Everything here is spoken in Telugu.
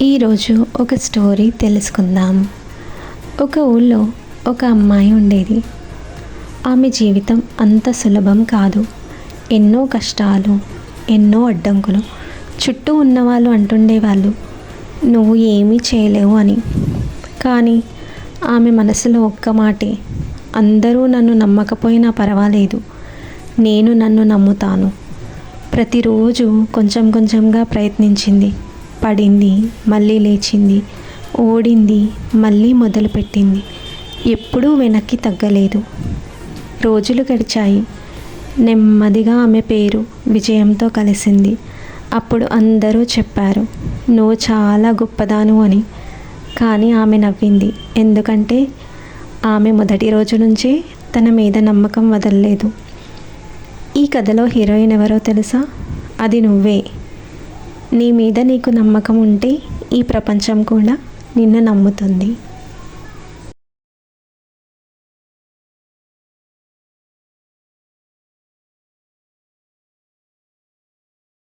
ఈరోజు ఒక స్టోరీ తెలుసుకుందాం. ఒక ఊళ్ళో ఒక అమ్మాయి ఉండేది. ఆమె జీవితం అంత సులభం కాదు. ఎన్నో కష్టాలు, ఎన్నో అడ్డంకులు. చుట్టూ ఉన్నవాళ్ళు అంటుండేవాళ్ళు, నువ్వు ఏమీ చేయలేవు అని. కానీ ఆమె మనసులో ఒక్క మాటే, అందరూ నన్ను నమ్మకపోయినా పర్వాలేదు, నేను నన్ను నమ్ముతాను. ప్రతిరోజు కొంచెం కొంచెంగా ప్రయత్నించింది. పడింది, మళ్ళీ లేచింది, ఓడింది, మళ్ళీ మొదలుపెట్టింది. ఎప్పుడూ వెనక్కి తగ్గలేదు. రోజులు గడిచాయి. నెమ్మదిగా ఆమె పేరు విజయంతో కలిసింది. అప్పుడు అందరూ చెప్పారు, నువ్వు చాలా గొప్పదాను అని. కానీ ఆమె నవ్వింది, ఎందుకంటే ఆమె మొదటి రోజు నుంచే తన మీద నమ్మకం వదలలేదు. ఈ కథలో హీరోయిన్ ఎవరో తెలుసా? అది నువ్వే. నీ మీద నీకు నమ్మకం ఉంటే ఈ ప్రపంచం కూడా నిన్ను నమ్ముతుంది.